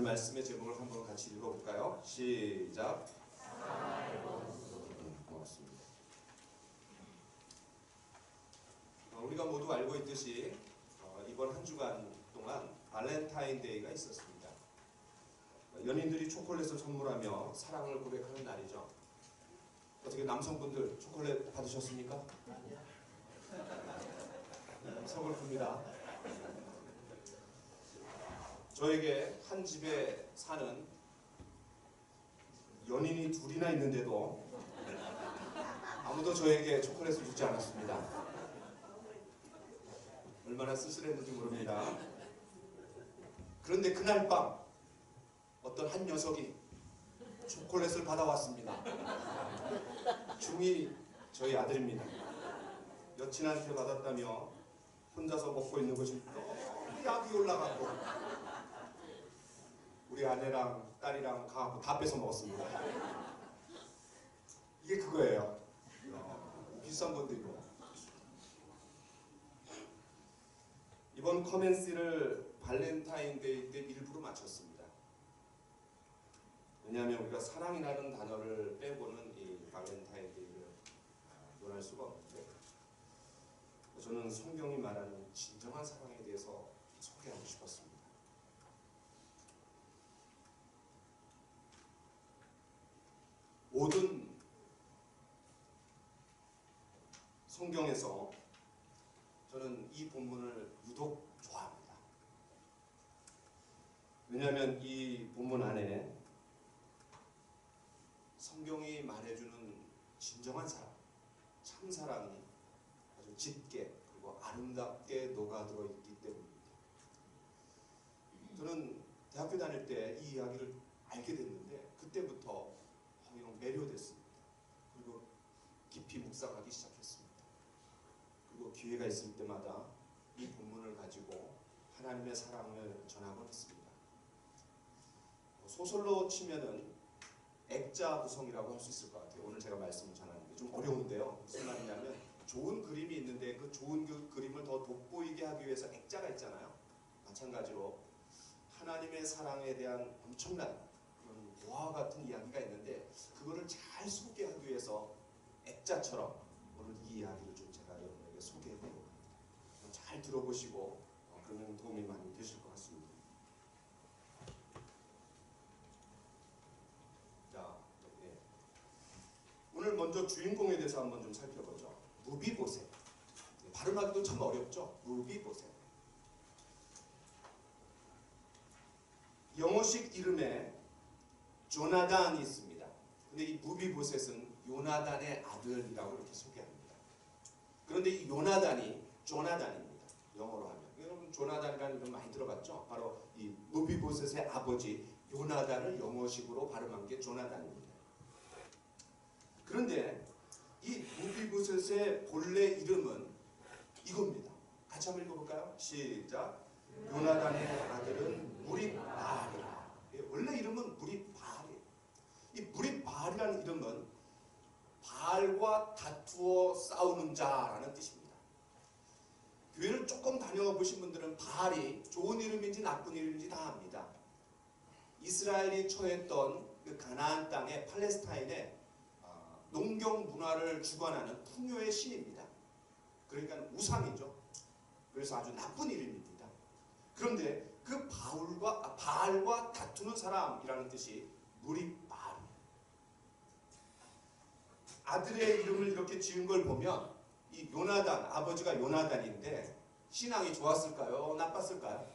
말씀의 제목을 한번 같이 읽어볼까요? 시작. 고맙습니다. 우리가 모두 알고 있듯이 이번 한 주간 동안 발렌타인데이가 있었습니다. 연인들이 초콜릿을 선물하며 사랑을 고백하는 날이죠. 어떻게 남성분들 초콜릿 받으셨습니까? 서글픕니다. 저에게 한 집에 사는 연인이 둘이나 있는데도 아무도 저에게 초콜릿을 주지 않았습니다. 얼마나 쓸쓸했는지 모릅니다. 그런데 그날 밤 어떤 한 녀석이 초콜릿을 받아왔습니다. 중2 저희 아들입니다. 여친한테 받았다며 혼자서 먹고 있는 것이 너무 약이 올라가고 우리 아내랑 딸이랑 가고 다 뺏어 먹었습니다. 이게 그거예요. 비싼 건데 이거. 이번 커맨시를 발렌타인데이 때 일부러 마쳤습니다. 왜냐하면 우리가 사랑이라는 단어를 빼고는 이 발렌타인데이를 논할 수가 없는데, 저는 성경이 말하는 진정한 사랑에 대해서 소개하고 싶었습니다. 모든 성경에서 저는 이 본문을 유독 좋아합니다. 왜냐하면 이 본문 안에 성경이 말해주는 진정한 사랑, 참 사랑이 아주 짙게 그리고 아름답게 녹아들어 있기 때문입니다. 저는 대학교 다닐 때 이 이야기를 알게 됐는데 그때부터 이런 매료됐습니다. 그리고 깊이 묵상하기 시작했습니다. 그리고 기회가 있을 때마다 이 본문을 가지고 하나님의 사랑을 전하곤 했습니다. 소설로 치면은 액자 구성이라고 할 수 있을 것 같아요. 오늘 제가 말씀을 전하는 게 좀 어려운데요. 무슨 말이냐면 좋은 그림이 있는데 그 좋은 그 그림을 더 돋보이게 하기 위해서 액자가 있잖아요. 마찬가지로 하나님의 사랑에 대한 엄청난 그런 모화 같은 이야기가 있는데 그거를 잘 소개하기 위해서 액자처럼 오늘 이 이야기를 좀 제가 여러분에게 소개해드리려고 합니다. 잘 들어보시고 그러면 도움이 많이 되실 것 같습니다. 자, 네. 오늘 먼저 주인공에 대해서 한번 좀 살펴보죠. 무비보셋. 발음하기도 참 어렵죠. 무비보셋. 영어식 이름에 조나단이 있습니다. 근데 이 무비보셋은 요나단의 아들이라고 이렇게 소개합니다. 그런데 이 요나단이 조나단입니다. 영어로 하면. 여러분 조나단이라는 이름 많이 들어봤죠? 바로 이 무비보셋의 아버지 요나단을 영어식으로 발음한 게 조나단입니다. 그런데 이 무비보셋의 본래 이름은 이겁니다. 같이 한번 읽어볼까요? 시작. 요나단의 아들은 무립바알이라. 원래 이름은 무립바알이에요. 이 무립바알이라는 이름은 바알과 다투어 싸우는 자라는 뜻입니다. 교회를 조금 다녀보신 분들은 바알이 좋은 이름인지 나쁜 이름인지 다 압니다. 이스라엘이 처했던 그 가나안 땅의 팔레스타인의 농경 문화를 주관하는 풍요의 신입니다. 그러니까 우상이죠. 그래서 아주 나쁜 이름입니다. 그런데 그 바알과 다투는 사람이라는 뜻이 무립바알이에요. 아들의 이름을 이렇게 지은 걸 보면 이 요나단, 아버지가 요나단인데 신앙이 좋았을까요? 나빴을까요?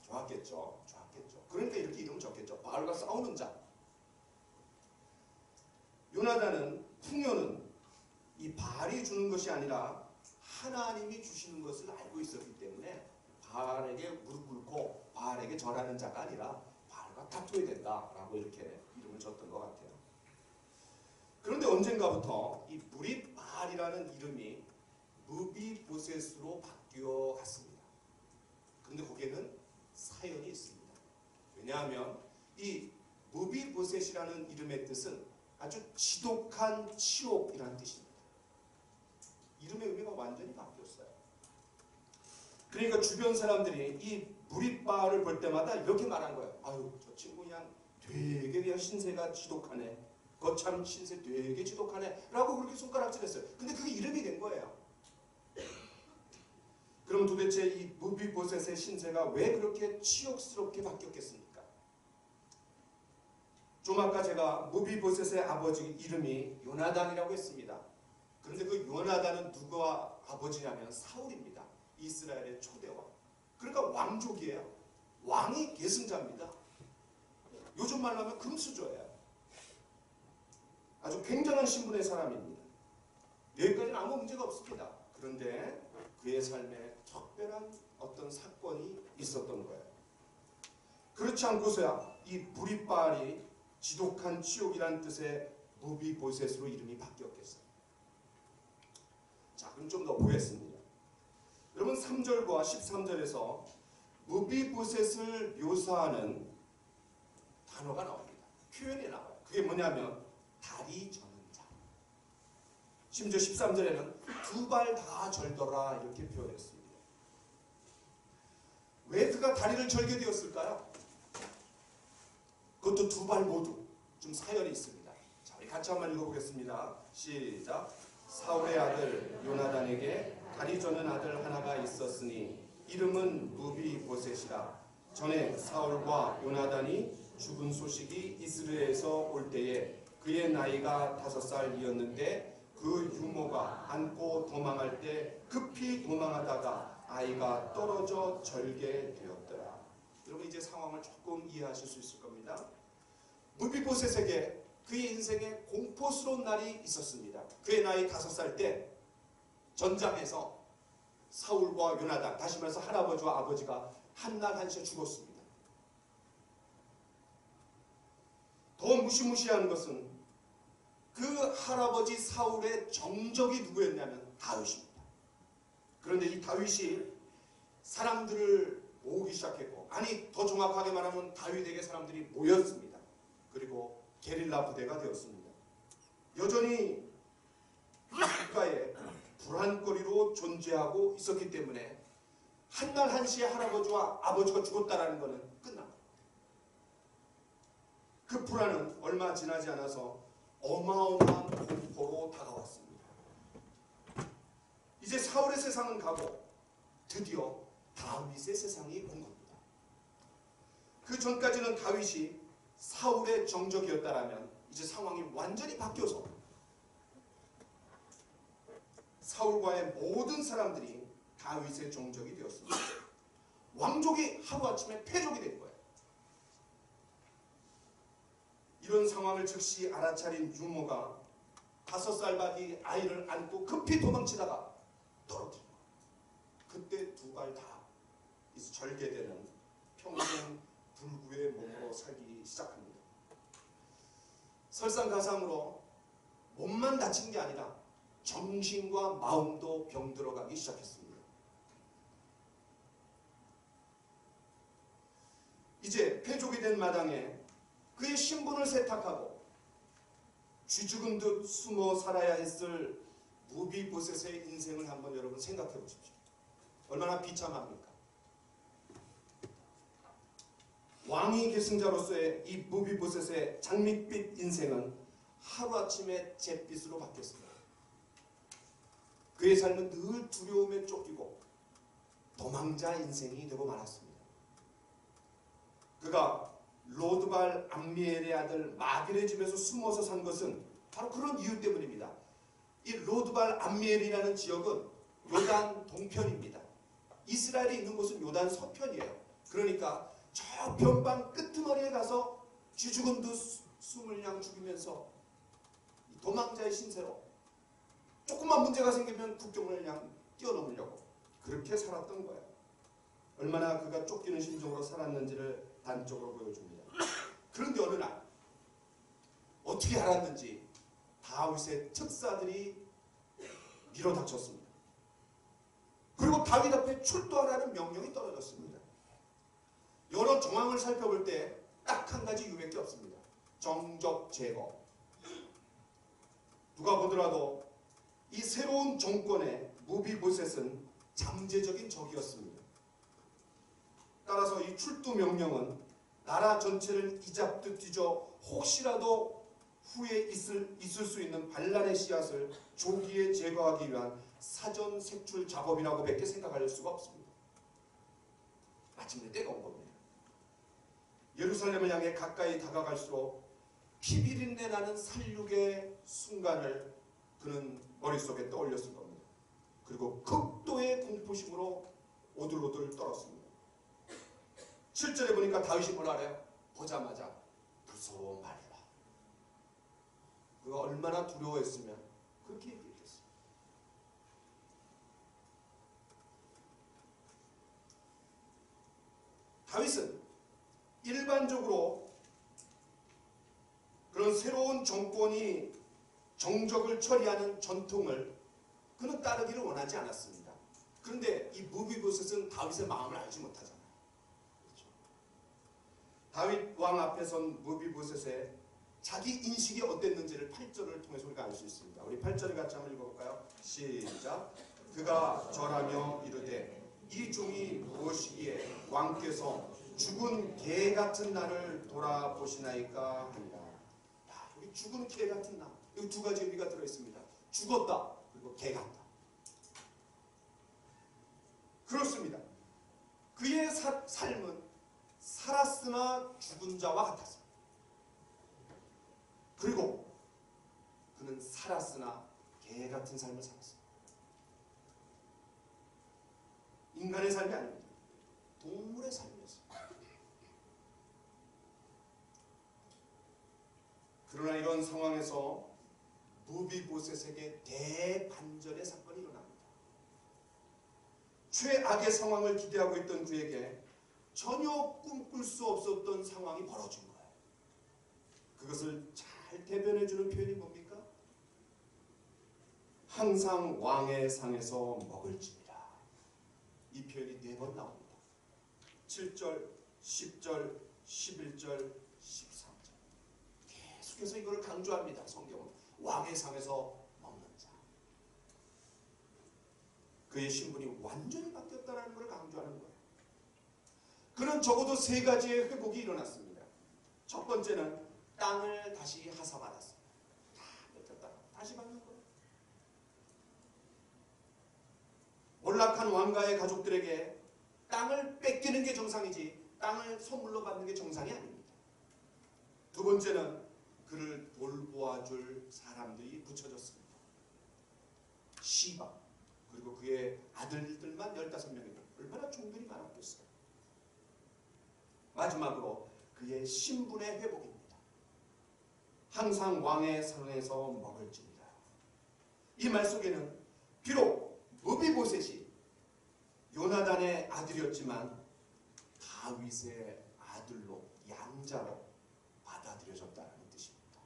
좋았겠죠. 좋았겠죠. 그러니까 이렇게 이름을 적겠죠. 바알과 싸우는 자. 요나단은 풍요는 이 바알이 주는 것이 아니라 하나님이 주시는 것을 알고 있었기 때문에 바알에게 무릎 꿇고 바알에게 절하는 자가 아니라 바알과 다투어야 된다라고 이렇게 이름을 줬던 것 같아요. 그런데 언젠가부터 이 무립바알이라는 이름이 무비보셋으로 바뀌어 갔습니다. 그런데 거기에는 사연이 있습니다. 왜냐하면 이 무비보셋이라는 이름의 뜻은 아주 지독한 치욕이라는 뜻입니다. 이름의 의미가 완전히 바뀌었어요. 그러니까 주변 사람들이 이 무리바알을 볼 때마다 이렇게 말한 거예요. 아유, 저 친구 그냥 되게 그냥 신세가 지독하네. 거참 신세 되게 지독하네. 라고 그렇게 손가락질했어요. 근데 그게 이름이 된 거예요. 그럼 도대체 이 무비보셋의 신세가 왜 그렇게 치욕스럽게 바뀌었겠습니까? 좀 아까 제가 무비보셋의 아버지 이름이 요나단이라고 했습니다. 그런데 그 요나단은 누구와 아버지냐면 사울입니다. 이스라엘의 초대왕. 그러니까 왕족이에요. 왕이 계승자입니다. 요즘 말로 하면 금수저예요. 아주 굉장한 신분의 사람입니다. 여기까지는 아무 문제가 없습니다. 그런데 그의 삶에 특별한 어떤 사건이 있었던 거예요. 그렇지 않고서야 이 무리바알이 지독한 치욕이라는 뜻의 무비보셋으로 이름이 바뀌었겠어요. 자, 그럼 좀 더 보겠습니다. 여러분 3절과 13절에서 무비보셋을 묘사하는 단어가 나옵니다. 표현이 나와요. 그게 뭐냐면 다리 저는 자. 심지어 13절에는 두 발 다 절더라 이렇게 표현했습니다. 왜 그가 다리를 절게 되었을까요? 그것도 두 발 모두 좀 사연이 있습니다. 자, 우리 같이 한번 읽어보겠습니다. 시작. 사울의 아들 요나단에게 다리 저는 아들 하나가 있었으니 이름은 무비보셋이라. 전에 사울과 요나단이 죽은 소식이 이스라엘에서 올 때에 그의 나이가 5살이었는데 그 유모가 안고 도망할 때 급히 도망하다가 아이가 떨어져 절게 되었더라. 여러분 이제 상황을 조금 이해하실 수 있을 겁니다. 무비보셋에게 그의 인생에 공포스러운 날이 있었습니다. 그의 나이 5살 때 전장에서 사울과 요나단, 다시 말해서 할아버지와 아버지가 한날 한시에 죽었습니다. 더 무시무시한 것은 그 할아버지 사울의 정적이 누구였냐면 다윗입니다. 그런데 이 다윗이 사람들을 모으기 시작했고, 아니 더 정확하게 말하면 다윗에게 사람들이 모였습니다. 그리고 게릴라 부대가 되었습니다. 여전히 국가에 불안거리로 존재하고 있었기 때문에 한날 한시에 할아버지와 아버지가 죽었다라는 것은 끝난 겁니다. 그 불안은 얼마 지나지 않아서 어마어마한 공포로 다가왔습니다. 이제 사울의 세상은 가고 드디어 다윗의 세상이 온 겁니다. 그 전까지는 다윗이 사울의 정적이었다라면 이제 상황이 완전히 바뀌어서 사울과의 모든 사람들이 다윗의 정적이 되었습니다. 왕족이 하루아침에 패족이 된 거예요. 이런 상황을 즉시 알아차린 유모가 5살밖에 아이를 안고 급히 도망치다가 떨어뜨린 거예요. 그때 두 발 다 절개되는 평생 불구의 몸으로 살기 시작합니다. 설상가상으로 몸만 다친 게 아니라 정신과 마음도 병들어가기 시작했습니다. 이제 패족이 된 마당에 그의 신분을 세탁하고 쥐죽은 듯 숨어 살아야 했을 무비보셋의 인생을 한번 여러분 생각해 보십시오. 얼마나 비참합니까? 왕위 계승자로서의 이 무비보셋의 장밋빛 인생은 하루아침에 잿빛으로 바뀌었습니다. 그의 삶은 늘 두려움에 쫓기고 도망자 인생이 되고 말았습니다. 그가 로드발 암미엘의 아들 마길의 집에서 숨어서 산 것은 바로 그런 이유 때문입니다. 이 로드발 암미엘이라는 지역은 요단 동편입니다. 이스라엘이 있는 곳은 요단 서편이에요. 그러니까 저 변방 끄트머리에 가서 쥐죽은 듯 숨을 그냥 죽이면서 도망자의 신세로 조금만 문제가 생기면 국경을 그냥 뛰어넘으려고 그렇게 살았던 거예요. 얼마나 그가 쫓기는 심정으로 살았는지를 단적으로 보여줍니다. 그런데 어느 날 어떻게 알았는지 다윗의 특사들이 밀어닥쳤습니다. 그리고 다윗 앞에 출두하라는 명령이 떨어졌습니다. 여러 정황을 살펴볼 때 딱 한 가지 이유밖에 없습니다. 정적 제거. 누가 보더라도 이 새로운 정권의 무비보셋은 잠재적인 적이었습니다. 이 출두 명령은 나라 전체를 이잡듯 뒤져 혹시라도 후에 있을 수 있는 반란의 씨앗을 조기에 제거하기 위한 사전 색출 작업이라고 밖에 생각할 수가 없습니다. 마침내 때가 온 겁니다. 예루살렘을 향해 가까이 다가갈수록 피비린내 나는 살육의 순간을 그는 머릿속에 떠올렸을 겁니다. 그리고 극도의 공포심으로 오들오들 떨었습니다. 7절에 보니까 다윗이 뭐라 그래요? 보자마자 무서워 말해라. 그가 얼마나 두려워했으면 그렇게 얘기했겠어요. 다윗은 일반적으로 그런 새로운 정권이 정적을 처리하는 전통을 그는 따르기를 원하지 않았습니다. 그런데 이 무비보셋은 다윗의 마음을 알지 못하잖아요. 그렇죠? 다윗 왕 앞에 선 무비보셋의 자기 인식이 어땠는지를 8절을 통해서 우리가 알 수 있습니다. 우리 8절을 같이 한번 읽어볼까요? 시작. 그가 절하며 이르되 이 종이 무엇이기에 왕께서 죽은 개 같은 나를 돌아보시나이까 하니라. 여기 죽은 개 같은 나, 여기 두 가지 의미가 들어있습니다. 죽었다, 그리고 개 같다. 그렇습니다. 그의 삶은 살았으나 죽은 자와 같았습니다. 그리고 그는 살았으나 개 같은 삶을 살았습니다. 인간의 삶이 아닙니다. 동물의 삶이었습니다. 그러나 이런 상황에서 무비보셋에게 대반전의 사건이 일어납니다. 최악의 상황을 기대하고 있던 그에게 전혀 꿈꿀 수 없었던 상황이 벌어진 거예요. 그것을 잘 대변해주는 표현이 뭡니까? 항상 왕의 상에서 먹을지니라. 이 표현이 4번 나옵니다. 7절, 10절, 11절, 13절. 계속해서 이걸 강조합니다. 성경은 왕의 상에서 먹는 자. 그의 신분이 완전히 바뀌었다는 것을 강조하는 거예요. 그는 적어도 3가지의 회복이 일어났습니다. 첫 번째는 땅을 다시 하사받았습니다. 다 뺏겼다가 다시 받는 거예요. 몰락한 왕가의 가족들에게 땅을 뺏기는 게 정상이지 땅을 선물로 받는 게 정상이 아닙니다. 두 번째는 그를 돌보아줄 사람들이 붙여졌습니다. 시바 그리고 그의 아들들만 15명이고 얼마나 종들이 많았겠어요. 마지막으로 그의 신분의 회복입니다. 항상 왕의 상에서 먹을지니라. 이 말 속에는 비록 무비보셋이 요나단의 아들이었지만 다윗의 아들로 양자로 받아들여졌다는 뜻입니다.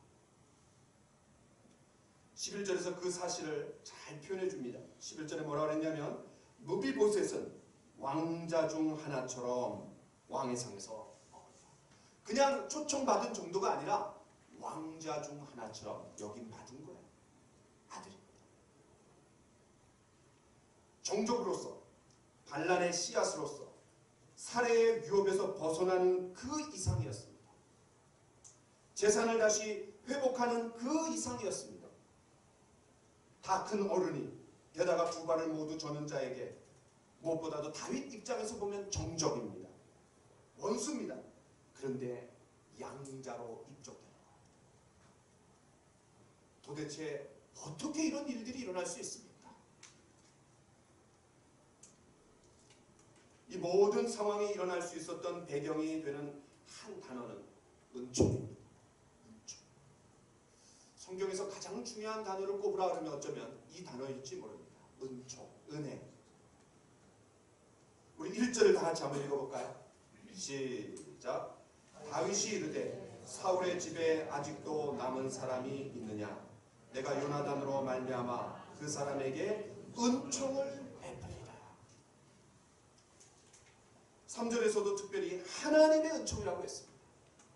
11절에서 그 사실을 잘 표현해 줍니다. 11절에 뭐라고 했냐면 무비보셋은 왕자 중 하나처럼 왕의 상에서 먹었다. 그냥 초청받은 정도가 아니라 왕자 중 하나처럼 여김받은 거예요. 아들입니다. 종족으로서 반란의 씨앗으로서 살해의 위협에서 벗어나는 그 이상이었습니다. 재산을 다시 회복하는 그 이상이었습니다. 다 큰 어른이 게다가 2발을 모두 저는 자에게 무엇보다도 다윗 입장에서 보면 정적입니다. 원수입니다. 그런데 양자로 입적되는 거예요. 도대체 어떻게 이런 일들이 일어날 수 있습니까? 이 모든 상황이 일어날 수 있었던 배경이 되는 한 단어는 은총입니다. 은총. 성경에서 가장 중요한 단어를 꼽으라 그러면 어쩌면 이 단어일지 모릅니다. 은총, 은혜. 우리 1절을 다 같이 한번 읽어볼까요? 시작. 다윗이 이르되 사울의 집에 아직도 남은 사람이 있느냐? 내가 요나단으로 말미암아 그 사람에게 은총을 3절에서도 특별히 하나님의 은총이라고 했습니다.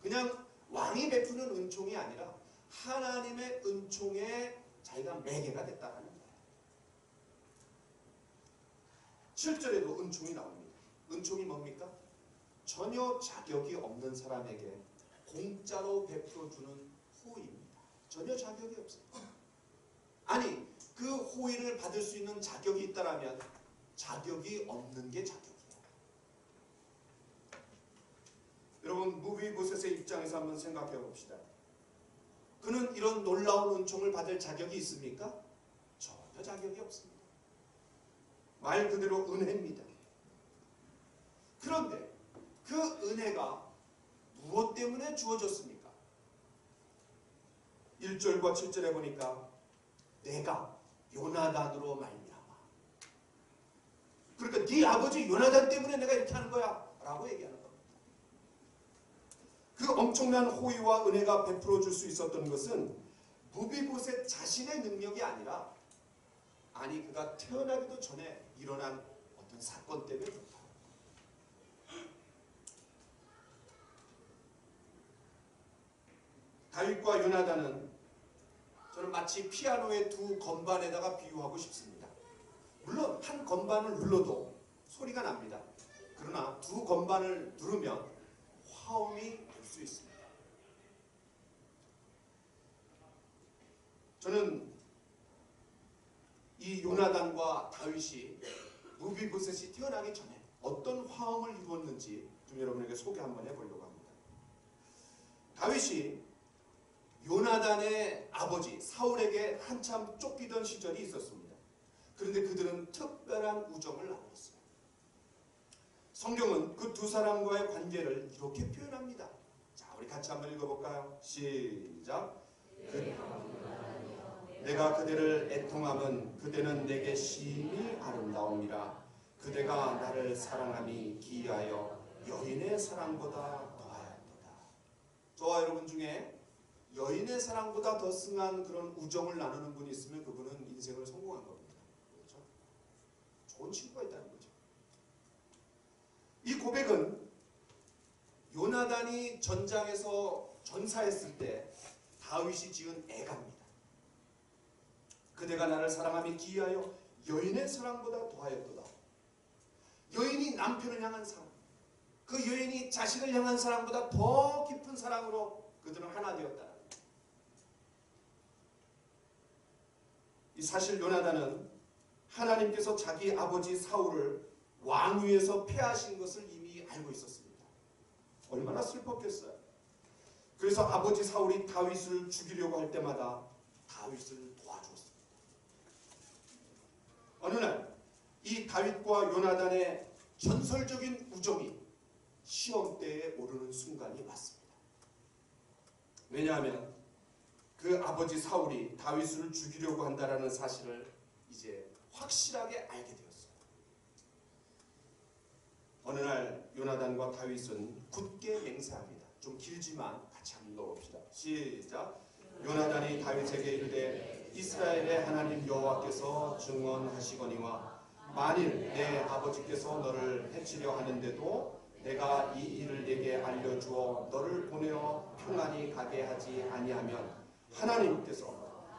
그냥 왕이 베푸는 은총이 아니라 하나님의 은총에 자기가 매개가 됐다는 거예요. 7절에도 은총이 나옵니다. 은총이 뭡니까? 전혀 자격이 없는 사람에게 공짜로 베풀어주는 호의입니다. 전혀 자격이 없어요. 아니, 그 호의를 받을 수 있는 자격이 있다면 자격이 없는 게 자격이에요. 여러분, 무비보셋의 입장에서 한번 생각해 봅시다. 그는 이런 놀라운 은총을 받을 자격이 있습니까? 전혀 자격이 없습니다. 말 그대로 은혜입니다. 그런데 그 은혜가 무엇 때문에 주어졌습니까? 1절과 7절에 보니까 내가 요나단으로 말미암아. 그러니까 네 아버지 요나단 때문에 내가 이렇게 하는 거야 라고 얘기하는 겁니다. 그 엄청난 호의와 은혜가 베풀어 줄 수 있었던 것은 무비보셋 자신의 능력이 아니라 그가 태어나기도 전에 일어난 어떤 사건 때문에 그렇다. 다윗과 요나단은 저는 마치 피아노의 두 건반에다가 비유하고 싶습니다. 물론 한 건반을 눌러도 소리가 납니다. 그러나 두 건반을 누르면 화음이 될 수 있습니다. 저는 이 요나단과 다윗이 무비보셋이 태어나기 전에 어떤 화음을 이루었는지 좀 여러분에게 소개 한번 해보려고 합니다. 다윗이 요나단의 아버지 사울에게 한참 쫓기던 시절이 있었습니다. 그런데 그들은 특별한 우정을 나눴어요. 성경은 그 두 사람과의 관계를 이렇게 표현합니다. 자, 우리 같이 한번 읽어볼까요? 시작. 내가 그대를 애통함은 그대는 내게 심히 아름다움이라. 그대가 나를 사랑함이 기이하여 여인의 사랑보다 더하였도다. 저와 여러분 중에 여인의 사랑보다 더 승한 그런 우정을 나누는 분이 있으면 그분은 인생을 성공한 겁니다. 그렇죠? 좋은 친구가 있다는 거죠. 이 고백은 요나단이 전장에서 전사했을 때 다윗이 지은 애가입니다. 그대가 나를 사랑함이 기이하여 여인의 사랑보다 더하였도다. 여인이 남편을 향한 사랑, 그 여인이 자식을 향한 사랑보다 더 깊은 사랑으로 그들은 하나 되었다. 이 사실 요나단은 하나님께서 자기 아버지 사울을 왕위에서 패하신 것을 이미 알고 있었습니다. 얼마나 슬펐겠어요. 그래서 아버지 사울이 다윗을 죽이려고 할 때마다 다윗을 도와주었습니다. 어느 날 이 다윗과 요나단의 전설적인 우정이 시험대에 오르는 순간이 왔습니다. 왜냐하면 그 아버지 사울이 다윗을 죽이려고 한다는 사실을 이제 확실하게 알게 되었어요. 어느 날 요나단과 다윗은 굳게 맹세합니다. 좀 길지만 같이 한번 읽어봅시다. 시작. 요나단이 다윗에게 이르되 이스라엘의 하나님 여호와께서 증언하시거니와 만일 내 아버지께서 너를 해치려 하는데도 내가 이 일을 내게 알려주어 너를 보내어 평안히 가게 하지 아니하면 하나님께서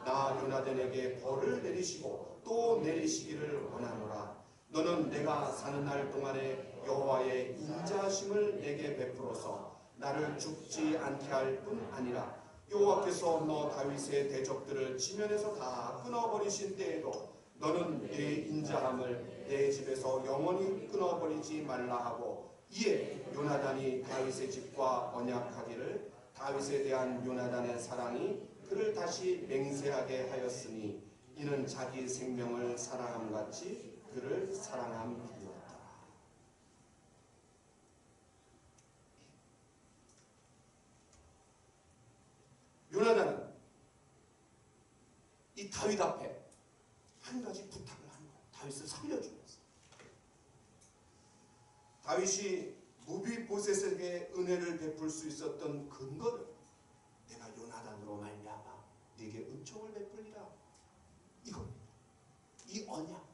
나 요나단에게 벌을 내리시고 또 내리시기를 원하노라. 너는 내가 사는 날 동안에 여호와의 인자하심을 내게 베풀어서 나를 죽지 않게 할 뿐 아니라 여호와께서 너 다윗의 대적들을 지면에서 다 끊어버리신 때에도 너는 내 인자함을 내 집에서 영원히 끊어버리지 말라 하고 이에 요나단이 다윗의 집과 언약하기를 다윗에 대한 요나단의 사랑이 그를 다시 맹세하게 하였으니 이는 자기 생명을 사랑함같이 그를 사랑함이었다. 요나단은 이 다윗 앞에 한 가지 부탁을 하는 거예요. 다윗을 살려주면서. 다윗이 무비보셋에게 은혜를 베풀 수 있었던 근거는 내가 요나단으로 말미암아 네게 은총을 베풀리라 이겁니다. 이 언약.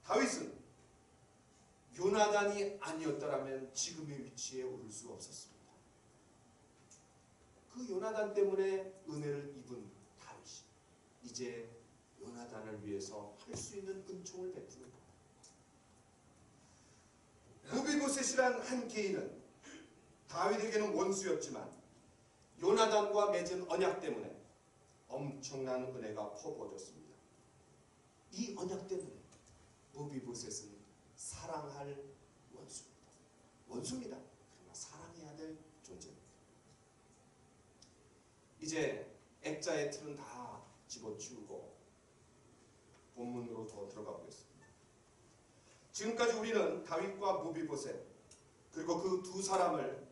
다윗은 요나단이 아니었더라면 지금의 위치에 오를 수 없었습니다. 그 요나단 때문에 은혜를 입은 다윗이 이제 요나단을 위해서 할 수 있는 은총을 베푸는 겁니다. 이스라엘 한 개인은 다윗에게는 원수였지만 요나단과 맺은 언약 때문에 엄청난 은혜가 퍼부어졌습니다. 이 언약 때문에 무비보셋은 사랑할 원수입니다. 원수입니다. 그러나 사랑해야 될 존재입니다. 이제 액자의 틀은 다 집어치우고 본문으로 더 들어가 보겠습니다. 지금까지 우리는 다윗과 무비보셋 그리고 그 두 사람을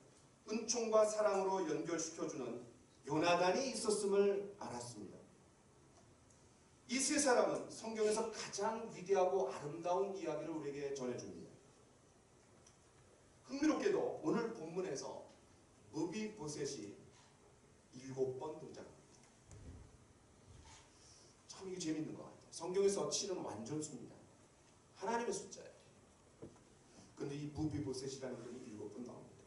은총과 사랑으로 연결시켜주는 요나단이 있었음을 알았습니다. 이 세 사람은 성경에서 가장 위대하고 아름다운 이야기를 우리에게 전해줍니다. 흥미롭게도 오늘 본문에서 무비보셋이 7번 등장합니다. 참 이게 재밌는 것 같아요. 성경에서 7은 완전수입니다. 하나님의 숫자예요. 그런데 이 무비보셋이라는 분이 7번 나옵니다.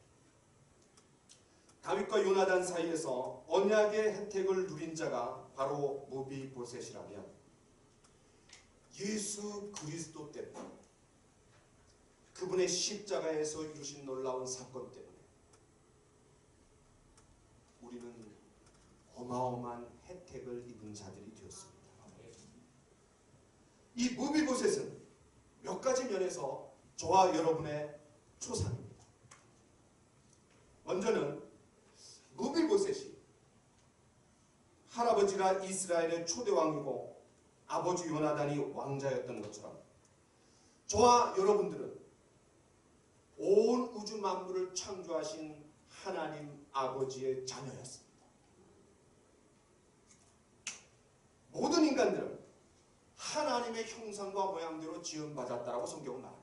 다윗과 요나단 사이에서 언약의 혜택을 누린 자가 바로 무비보셋이라면 예수 그리스도 때문에 그분의 십자가에서 이루신 놀라운 사건 때문에 우리는 어마어마한 혜택을 입은 자들이 되었습니다. 이 무비보셋은 몇 가지 면에서 저와 여러분의 초상입니다. 먼저는 무비보셋이 할아버지가 이스라엘의 초대왕이고 아버지 요나단이 왕자였던 것처럼 저와 여러분들은 온 우주 만물을 창조하신 하나님 아버지의 자녀였습니다. 모든 인간들은 하나님의 형상과 모양대로 지음받았다라고 성경은 말합니다.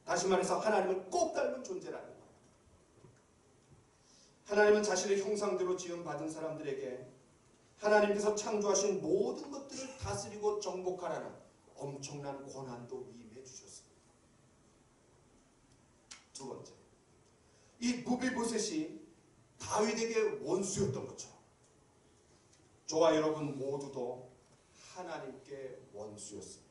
다시 말해서 하나님을 꼭 닮은 존재라는 거예요. 하나님은 자신의 형상대로 지음받은 사람들에게 하나님께서 창조하신 모든 것들을 다스리고 정복하라는 엄청난 권한도 위임해 주셨습니다. 두 번째, 이 무비보셋이 다윗에게 원수였던 것처럼 저와 여러분 모두도 하나님께 원수였습니다.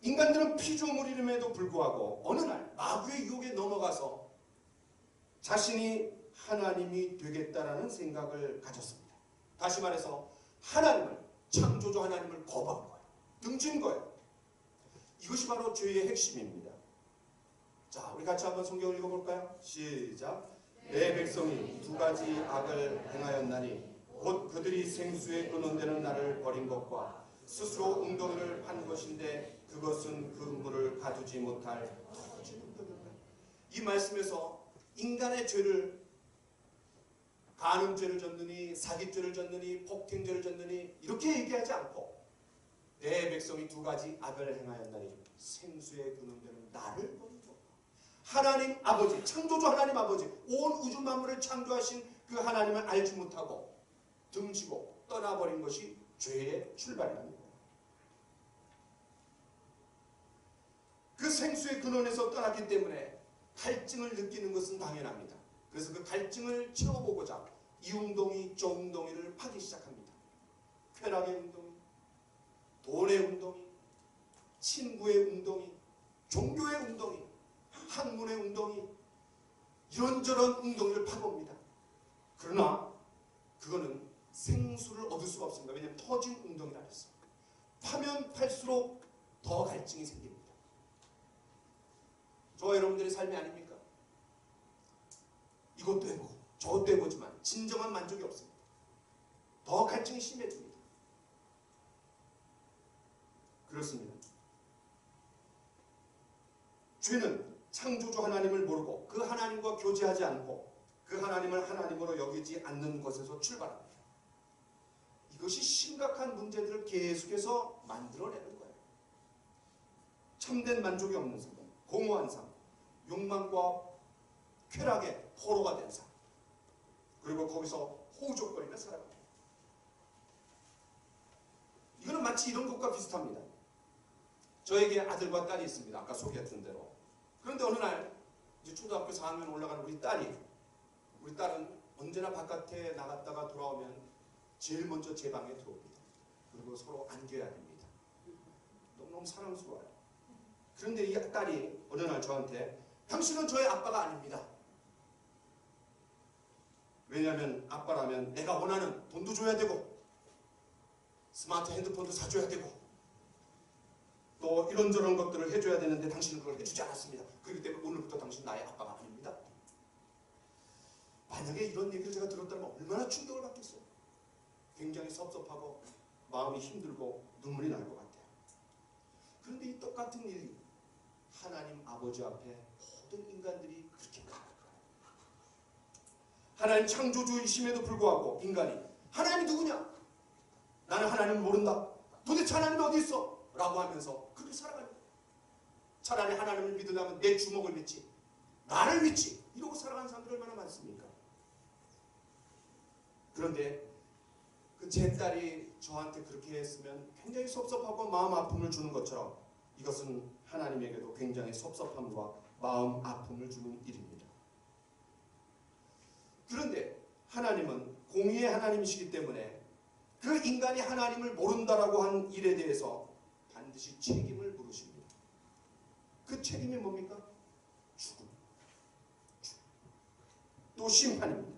인간들은 피조물임에도 불구하고 어느 날 마귀의 유혹에 넘어가서 자신이 하나님이 되겠다라는 생각을 가졌습니다. 다시 말해서 하나님을, 창조주 하나님을 거부한 거예요. 등진 거예요. 이것이 바로 죄의 핵심입니다. 자, 우리 같이 한번 성경을 읽어볼까요? 시작. 내 백성이 두 가지 악을 행하였나니 곧 그들이 생수에 근원되는 나를 버린 것과 스스로 웅덩이를 판 것인데 그것은 그 물을 가두지 못할 터진 웅덩이다. 이 말씀에서 인간의 죄를 간음죄를 졌느니 사기죄를 졌느니 폭행죄를 졌느니 이렇게 얘기하지 않고 내 백성이 두 가지 악을 행하였나니 생수에 근원되는 나를 버린 것. 하나님 아버지, 창조주 하나님 아버지, 온 우주 만물을 창조하신 그 하나님을 알지 못하고 등지고 떠나버린 것이 죄의 출발이랍니다. 그 생수의 근원에서 떠났기 때문에 갈증을 느끼는 것은 당연합니다. 그래서 그 갈증을 채워보고자 이 웅덩이 저 웅덩이를 파기 시작합니다. 쾌락의 웅덩이, 돈의 웅덩이, 친구의 웅덩이, 종교의 웅덩이, 학문의 웅덩이, 이런저런 웅덩이를 파봅니다. 그러나 그거는 생수를 얻을 수가 없습니다. 왜냐하면 터진 웅덩이라 했어요. 파면 팔수록 더 갈증이 생깁니다. 저와 여러분들의 삶이 아닙니까? 이것도 해보고 저것도 해보지만 진정한 만족이 없습니다. 더 갈증이 심해집니다. 그렇습니다. 죄는 창조주 하나님을 모르고 그 하나님과 교제하지 않고 그 하나님을 하나님으로 여기지 않는 것에서 출발합니다. 이것이 심각한 문제들을 계속해서 만들어내는 거예요. 참된 만족이 없는 삶, 공허한 삶, 욕망과 쾌락의 포로가 된 삶, 그리고 거기서 호우적거리며 살아갑니다. 이거는 마치 이런 것과 비슷합니다. 저에게 아들과 딸이 있습니다. 아까 소개했던 대로. 그런데 어느 날 이제 초등학교 4학년 올라가는 우리 딸은 언제나 바깥에 나갔다가 돌아오면 제일 먼저 제 방에 들어옵니다. 그리고 서로 안겨야 됩니다. 너무너무 사랑스러워요. 그런데 이 딸이 어느 날 저한테 당신은 저의 아빠가 아닙니다. 왜냐하면 아빠라면 내가 원하는 돈도 줘야 되고 스마트 핸드폰도 사줘야 되고 또 이런저런 것들을 해줘야 되는데 당신은 그걸 해주지 않았습니다. 그렇기 때문에 오늘부터 당신 나의 아빠가 아닙니다. 만약에 이런 얘기를 제가 들었다면 얼마나 충격을 받겠어요. 굉장히 섭섭하고 마음이 힘들고 눈물이 날 것 같아요. 그런데 이 똑같은 일이 하나님 아버지 앞에 모든 인간들이 그렇게 가는 거예요. 하나님 창조주이심에도 불구하고 인간이 하나님이 누구냐? 나는 하나님을 모른다. 도대체 하나님이 어디 있어? 라고 하면서 그렇게 살아가는 거예요. 차라리 하나님을 믿으려면 내 주먹을 믿지, 나를 믿지, 이러고 살아가는 사람들이 얼마나 많습니까? 그런데 그 제 딸이 저한테 그렇게 했으면 굉장히 섭섭하고 마음 아픔을 주는 것처럼 이것은 하나님에게도 굉장히 섭섭함과 마음 아픔을 주는 일입니다. 그런데 하나님은 공의의 하나님이시기 때문에 그 인간이 하나님을 모른다라고 한 일에 대해서 반드시 책임을 물으십니다. 그 책임이 뭡니까? 죽음. 또 심판입니다.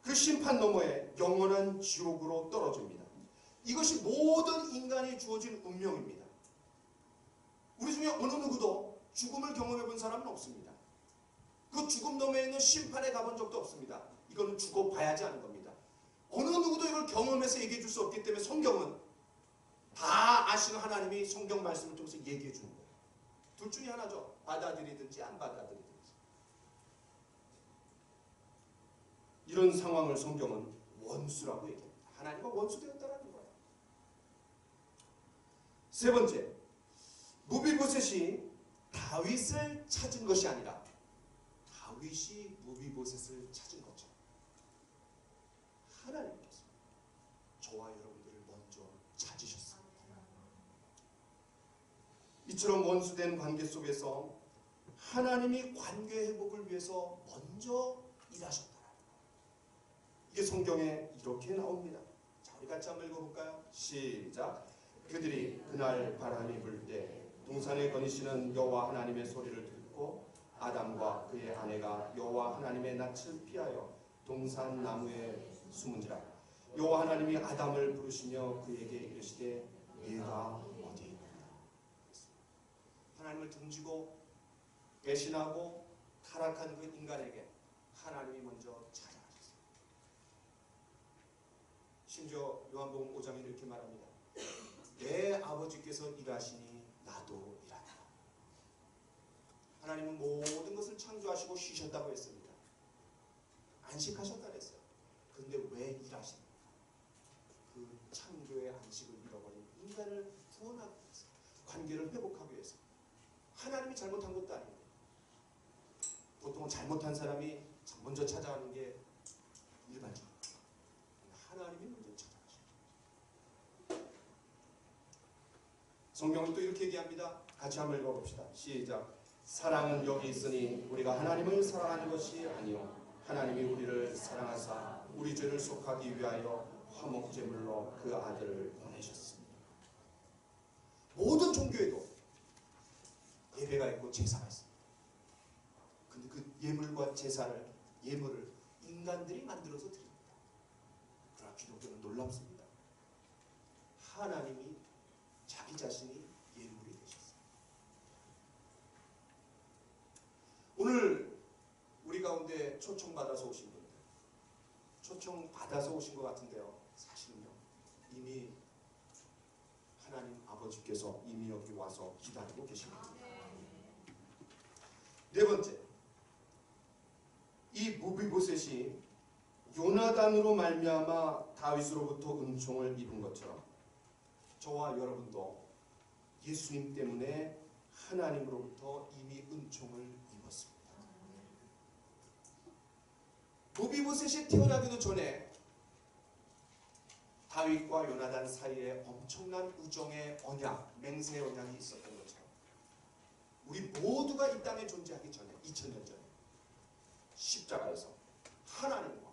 그 심판 너머에 영원한 지옥으로 떨어집니다. 이것이 모든 인간이 주어진 운명입니다. 우리 중에 어느 누구도 죽음을 경험해 본 사람은 없습니다. 그 죽음 너머에 있는 심판에 가본 적도 없습니다. 이거는 죽어봐야지 하는 겁니다. 어느 누구도 이걸 경험해서 얘기해 줄 수 없기 때문에 성경은 다 아시는 하나님이 성경 말씀을 통해서 얘기해 주는 거예요. 둘 중에 하나죠. 받아들이든지 안 받아들이든지. 이런 상황을 성경은 원수라고 얘기합니다. 하나님과 원수되었다라는 거예요. 세 번째, 무비보셋이 다윗을 찾은 것이 아니라 다윗이 무비보셋을 찾은 거죠. 하나님께서 저와 여러분들을 먼저 찾으셨습니다. 이처럼 원수된 관계 속에서 하나님이 관계 회복을 위해서 먼저 일하셨다라는 거예요. 이게 성경에 이렇게 나옵니다. 자, 우리 같이 한번 읽어볼까요? 시작. 그들이 그날 바람이 불 때 동산에 거니시는 여호와 하나님의 소리를 듣고 아담과 그의 아내가 여호와 하나님의 낯을 피하여 동산 나무에 숨은지라. 여호와 하나님이 아담을 부르시며 그에게 이르시되 네가 어디 있느냐. 하나님을 등지고 배신하고 타락한 그 인간에게 하나님이 먼저 찾아가셨어요. 심지어 요한복음 5장에 이렇게 말합니다. 내 아버지께서 일하시니 나도 일하리라. 하나님은 모든 것을 창조하시고 쉬셨다고 했습니다. 안식하셨다 그랬어요. 그런데 왜 일하십니까? 그 창조의 안식을 잃어버린 인간을 구원하기 위해서, 관계를 회복하기 위해서. 하나님이 잘못한 것도 아닙니다. 보통은 잘못한 사람이 먼저 찾아가는 게 일반적입니다. 하나님이 먼저 찾아가십니다. 성경은 또 이렇게 얘기합니다. 같이 한번 읽어봅시다. 시작. 사랑은 여기 있으니 우리가 하나님을 사랑하는 것이 아니요 하나님이 우리를 사랑하사 우리 죄를 속하기 위하여 화목제물로 그 아들을 보내셨습니다. 모든 종교에도 예배가 있고 제사가 있습니다. 근데 그 예물과 제사를, 예물을 인간들이 만들어서 드립니다. 그러나 기독교는 놀랍습니다. 하나님이 자기 자신이 예물이 되셨습니다. 오늘 우리 가운데 초청받아서 오신 분들, 초청받아서 오신 것 같은데요. 사실은요, 이미 하나님 아버지께서 이미 여기 와서 기다리고 계십니다. 네 번째, 이 무비보셋이 요나단으로 말미암아 다윗으로부터 은총을 입은 것처럼 저와 여러분도 예수님 때문에 하나님으로부터 이미 은총을 입었습니다. 무비보셋이 태어나기도 전에 다윗과 요나단 사이에 엄청난 우정의 언약, 맹세의 언약이 있었던 것처럼 우리 모두가 이 땅에 존재하기 전에 2000년 전에 십자가에서 하나님과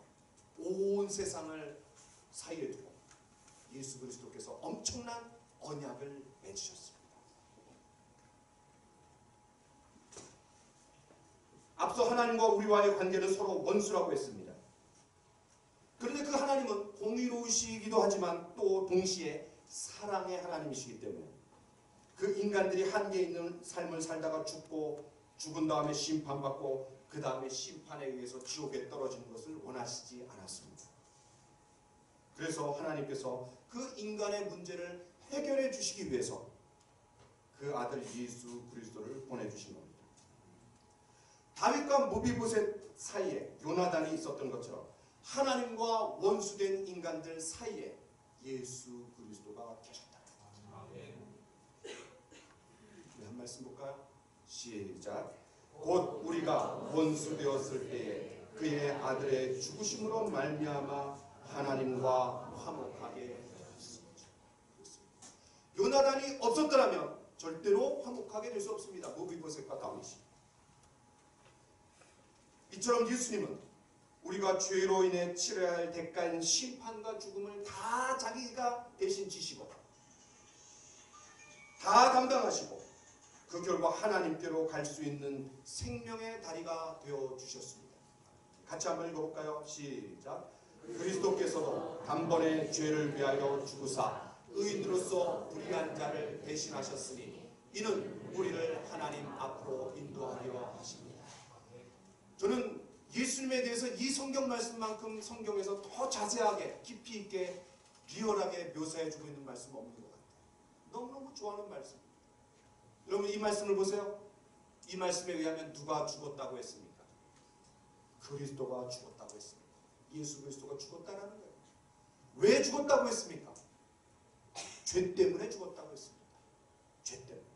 온 세상을 사이에 두고 예수 그리스도께서 엄청난 언약을 맺으셨습니다. 앞서 하나님과 우리와의 관계는 서로 원수라고 했습니다. 그런데 그 하나님은 공의로우시기도 하지만 또 동시에 사랑의 하나님이시기 때문에 그 인간들이 한계 있는 삶을 살다가 죽고 죽은 다음에 심판받고 그 다음에 심판에 의해서 지옥에 떨어지는 것을 원하시지 않았습니다. 그래서 하나님께서 그 인간의 문제를 해결해 주시기 위해서 그 아들 예수 그리스도를 보내주신 겁니다. 다윗과 무비보셋 사이에 요나단이 있었던 것처럼 하나님과 원수된 인간들 사이에 예수 그리스도가 계셨다. 우리 한 말씀 볼까요? 시작. 곧 우리가 원수 되었을 때에 그의 아들의 죽으심으로 말미암아 하나님과 화목하게 되었습니다. 요나단이 없었더라면 절대로 화목하게 될 수 없습니다. 무비보셋과 다윗이. 이처럼 예수님은 우리가 죄로 인해 치러야 할 대가인 심판과 죽음을 다 자기가 대신 지시고 다 담당하시고 그 결과 하나님께로 갈 수 있는 생명의 다리가 되어 주셨습니다. 같이 한번 읽어볼까요? 시작. 그리스도께서도 단번에 죄를 위하여 죽으사 의인으로서 불의한 자를 대신하셨으니 이는 우리를 하나님 앞으로 인도하려 하십니다. 저는 예수님에 대해서 이 성경 말씀만큼 성경에서 더 자세하게 깊이 있게 리얼하게 묘사해주고 있는 말씀 없는 것 같아요. 너무너무 좋아하는 말씀. 여러분 이 말씀을 보세요. 이 말씀에 의하면 누가 죽었다고 했습니까? 그리스도가 죽었다고 했습니다. 예수 그리스도가 죽었다라는 거예요. 왜 죽었다고 했습니까? 죄 때문에 죽었다고 했습니다. 죄 때문에.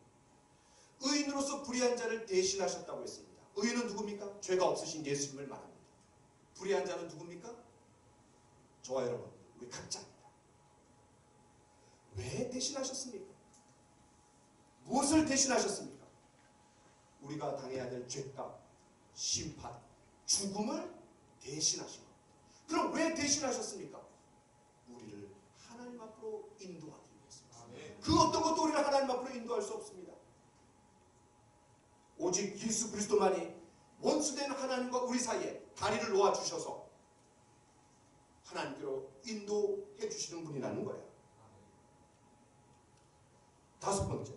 의인으로서 불의한 자를 대신하셨다고 했습니다. 의인은 누굽니까? 죄가 없으신 예수님을 말합니다. 불의한 자는 누굽니까? 저와 여러분, 우리 각자입니다. 왜 대신하셨습니까? 무엇을 대신하셨습니까? 우리가 당해야 될 죄값, 심판, 죽음을 대신하신 것. 그럼 왜 대신하셨습니까? 우리를 하나님 앞으로 인도하기 위해서. 그 어떤 것도 우리를 하나님 앞으로 인도할 수 없습니다. 오직 예수 그리스도만이 원수된 하나님과 우리 사이에 다리를 놓아주셔서 하나님께로 인도해 주시는 분이라는 거예요. 다섯 번째,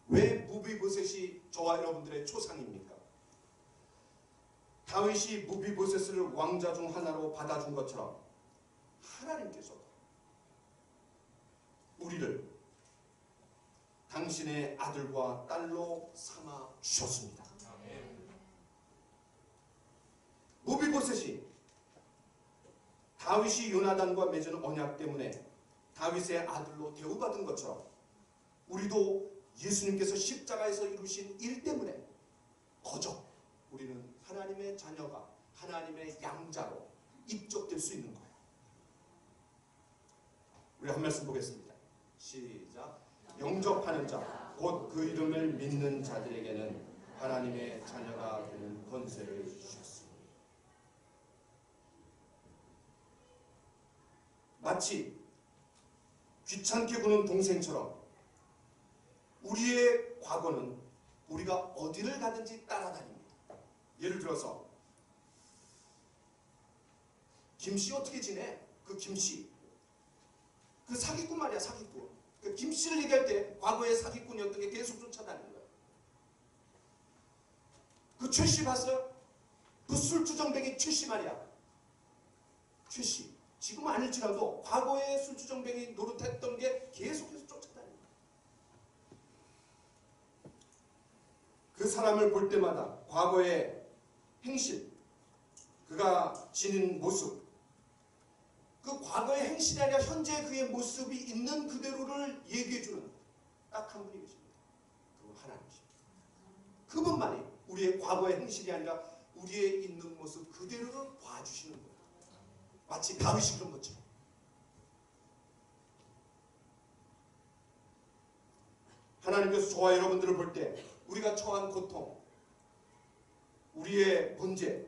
왜 무비보셋이 저와 여러분들의 초상입니까? 다윗이 무비보셋을 왕자 중 하나로 받아준 것처럼 하나님께서도 우리를 당신의 아들과 딸로 삼아 주셨습니다. 무비보셋이 다윗이 요나단과 맺은 언약 때문에 다윗의 아들로 대우받은 것처럼 우리도 예수님께서 십자가에서 이루신 일 때문에 거저 우리는 하나님의 자녀가 하나님의 양자로 입적될 수 있는 거예요. 우리 한 말씀 보겠습니다. 시작. 영접하는 자, 곧 그 이름을 믿는 자들에게는 하나님의 자녀가 되는 권세를 주셨습니다. 마치 귀찮게 구는 동생처럼 우리의 과거는 우리가 어디를 가든지 따라다닙니다. 예를 들어서 김씨 어떻게 지내? 그 김씨 그 사기꾼 말이야. 사기꾼. 그 김씨를 얘기할 때 과거의 사기꾼이었던 게 계속 쫓아다니는 거예요. 그 최씨 봤어요? 그 술주정뱅이 최씨 말이야. 최씨. 지금은 아닐지라도 과거의 술주정뱅이 노릇했던 게 계속해서 쫓아다니는 거예요. 그 사람을 볼 때마다 과거의 행실, 그가 지닌 모습, 그 과거의 행실이 아니라 현재 그의 모습이 있는 그대로를 얘기해주는 딱 한 분이 계십니다. 그분 하나님이십니다. 그분만이 우리의 과거의 행실이 아니라 우리의 있는 모습 그대로를 봐주시는 거예요. 마치 다윗이 그런 것처럼. 하나님께서 저와 여러분들을 볼 때 우리가 처한 고통, 우리의 문제,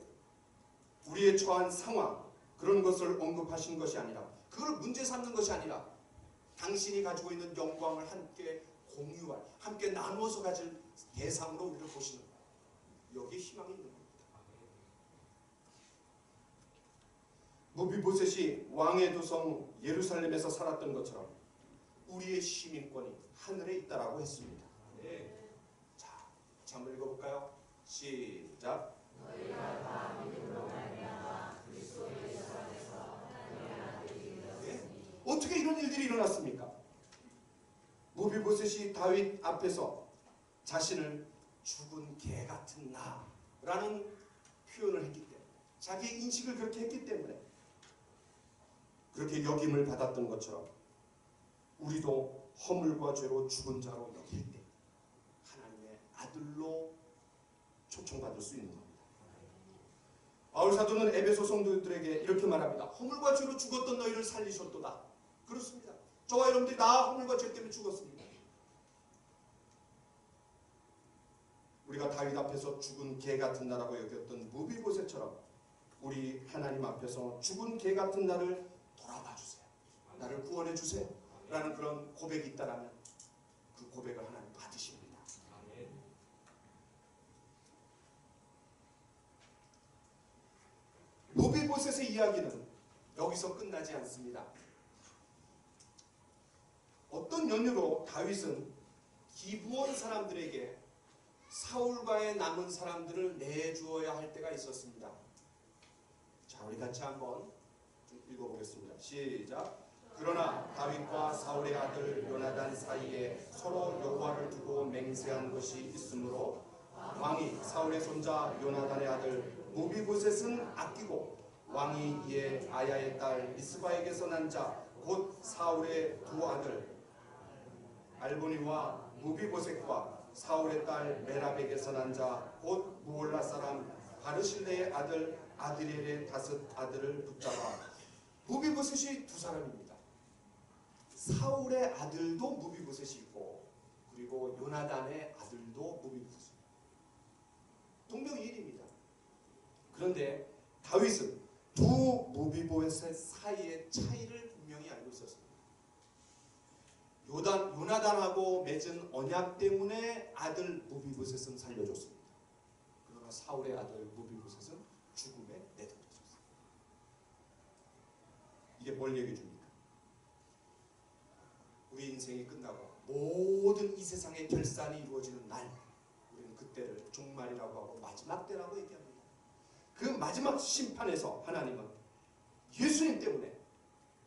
우리의 처한 상황, 그런 것을 언급하신 것이 아니라, 그걸 문제 삼는 것이 아니라 당신이 가지고 있는 영광을 함께 공유할, 함께 나누어서 가질 대상으로 우리를 보시는 거예요. 여기에 희망이 있는 겁니다. 무비보셋이 왕의 도성 예루살렘에서 살았던 것처럼 우리의 시민권이 하늘에 있다라고 했습니다. 네. 자, 한번 읽어볼까요? 시작. 네? 어떻게 이런 일들이 일어났습니까? 무비보셋이 다윗 앞에서 자신을 죽은 개 같은 나라는 표현을 했기 때문에, 자기의 인식을 그렇게 했기 때문에 그렇게 여김을 받았던 것처럼 우리도 허물과 죄로 죽은 자로 여길 때 하나님의 아들로 초청받을 수 있는 겁니다. 바울 사도는 에베소 성도들에게 이렇게 말합니다. 허물과 죄로 죽었던 너희를 살리셨도다. 그렇습니다. 저와 여러분들이 다 허물과 죄 때문에 죽었습니다. 우리가 다윗 앞에서 죽은 개 같은 나라고 여겼던 무비보셋처럼 우리 하나님 앞에서 죽은 개 같은 나를 돌아봐 주세요. 나를 구원해 주세요. 라는 그런 고백이 있다라면 그 고백을 하나님 받으십니다. 무비보셋의 이야기는 여기서 끝나지 않습니다. 어떤 연유로 다윗은 기브온 사람들에게 사울과의 남은 사람들을 내주어야 할 때가 있었습니다. 자, 우리 같이 한번 좀 읽어보겠습니다. 시작. 그러나 다윗과 사울의 아들 요나단 사이에 서로 여호와를 두고 맹세한 것이 있으므로 왕이 사울의 손자 요나단의 아들 무비보셋은 아끼고 왕이 이에 아야의 딸 미스바에게서 난 자 곧 사울의 두 아들 알보니와 무비보셋과 사울의 딸 메랍에게서 난 자 곧 무올라 사람 바르실레의 아들 아드리엘의 다섯 아들을 붙잡아. 무비보셋이 두 사람입니다. 사울의 아들도 무비보셋이 있고 그리고 요나단의 아들도 무비보셋. 동명이인입니다. 그런데 다윗은 두 무비보셋 사이의 차이를 분명히 알고 있었습니다. 요나단하고 맺은 언약 때문에 아들 무비보셋은 살려줬습니다. 그러나 사울의 아들 무비보셋은 죽음에 내던졌습니다. 이게 뭘 얘기해 줍니까? 우리 인생이 끝나고 모든 이 세상의 결산이 이루어지는 날, 우리는 그때를 종말이라고 하고 마지막 때라고 얘기합니다. 그 마지막 심판에서 하나님은 예수님 때문에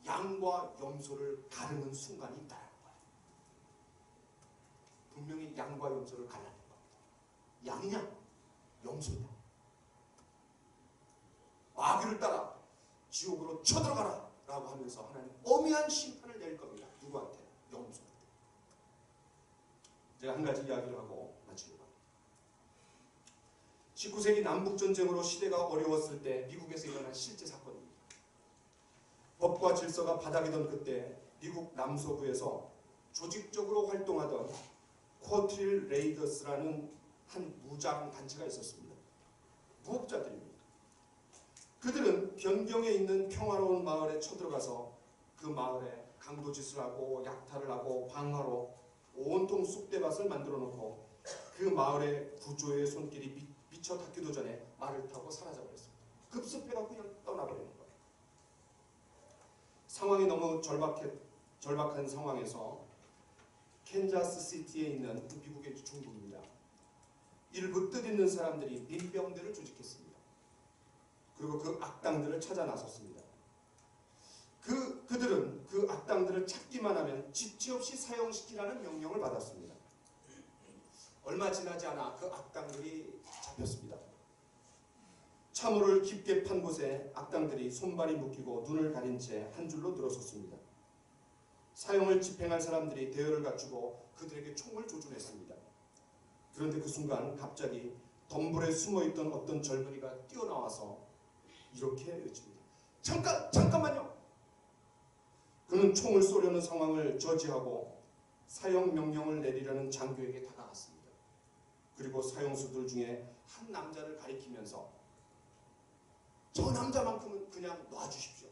양과 염소를 가르는 순간이 있다는 거예요. 분명히 양과 염소를 갈라낸 겁니다. 양이냐? 염소냐? 마귀를 따라 지옥으로 쳐들어가라 라고 하면서 하나님 엄연한 심판을 낼 겁니다. 누구한테? 염소한테. 제가 한 가지 이야기를 하고 마치려고 합니다. 19세기 남북전쟁으로 시대가 어려웠을 때 미국에서 일어난 실제 사건입니다. 법과 질서가 바닥이던 그때 미국 남서부에서 조직적으로 활동하던 쿼트릴 레이더스라는 한 무장 단체가 있었습니다. 무법자들입니다. 그들은 변경에 있는 평화로운 마을에 쳐들어가서 그 마을에 강도짓을 하고 약탈을 하고 방화로 온통 쑥대밭을 만들어 놓고 그 마을의 구조의 손길이 미쳐 닿기도 전에 말을 타고 사라져버렸습니다. 급습해갖고 그냥 떠나버리는 거예요. 상황이 너무 절박한 상황에서 캔자스 시티에 있는 미국의 중부입니다. 일부 뜻있는 사람들이 민병대를 조직했습니다. 그리고 그 악당들을 찾아 나섰습니다. 그들은 그 악당들을 찾기만 하면 지체 없이 사형시키라는 명령을 받았습니다. 얼마 지나지 않아 그 악당들이 잡혔습니다. 참호를 깊게 판 곳에 악당들이 손발이 묶이고 눈을 가린 채 한 줄로 늘어섰습니다. 사형을 집행할 사람들이 대열을 갖추고 그들에게 총을 조준했습니다. 그런데 그 순간 갑자기 덤불에 숨어있던 어떤 젊은이가 뛰어나와서 이렇게 외칩니다. 잠깐만요. 그는 총을 쏘려는 상황을 저지하고 사형 명령을 내리려는 장교에게 다가갔습니다. 그리고 사형수들 중에 한 남자를 가리키면서 저 남자만큼은 그냥 놔주십시오.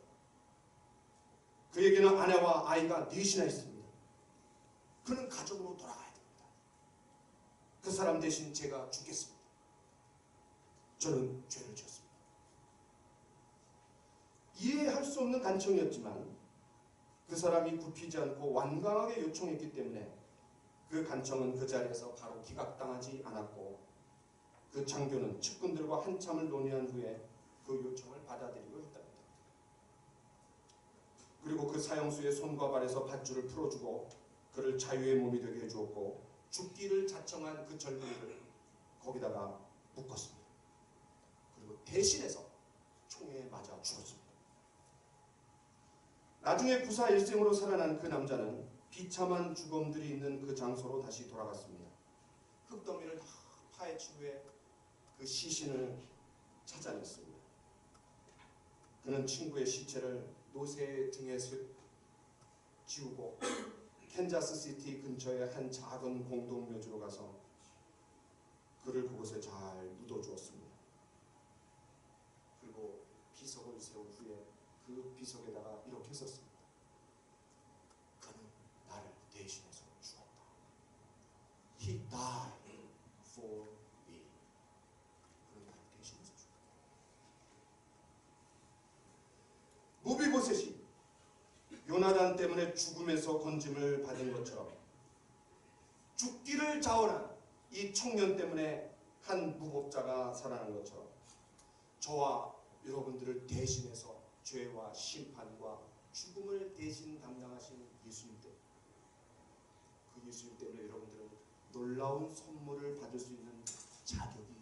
그에게는 아내와 아이가 넷이나 있습니다. 그는 가족으로 돌아가야 됩니다. 그 사람 대신 제가 죽겠습니다. 저는 죄를 지었습니다. 이해할 수 없는 간청이었지만 그 사람이 굽히지 않고 완강하게 요청했기 때문에 그 간청은 그 자리에서 바로 기각당하지 않았고 그 장교는 측근들과 한참을 논의한 후에 그 요청을 받아들이고 했답니다. 그리고 그 사형수의 손과 발에서 밧줄을 풀어주고 그를 자유의 몸이 되게 해주었고 죽기를 자청한 그 젊은이를 거기다가 묶었습니다. 그리고 대신해서 총에 맞아 죽었습니다. 나중에 구사 일생으로 살아난 그 남자는 비참한 죽음들이 있는 그 장소로 다시 돌아갔습니다. 흙더미를 다 파헤친 후에 그 시신을 찾아냈습니다. 그는 친구의 시체를 노새의 등에 지우고 캔자스시티 근처의 한 작은 공동묘지로 가서 그를 그곳에 잘 묻어주었습니다. 그리고 비석을 세운 후에 그 비석에다가 이렇게 썼습니다. 그는 나를 대신해서 죽었다. He died for me. 그는 나를 대신해서 죽었다. 무비보셋이 요나단 때문에 죽음에서 건짐을 받은 것처럼 죽기를 자원한 이 청년 때문에 한 무법자가 살아난 것처럼 저와 여러분들을 대신해서 죄와 심판과 죽음을 대신 담당하신 예수님 때문에 그 예수님 때문에 여러분들은 놀라운 선물을 받을 수 있는 자격이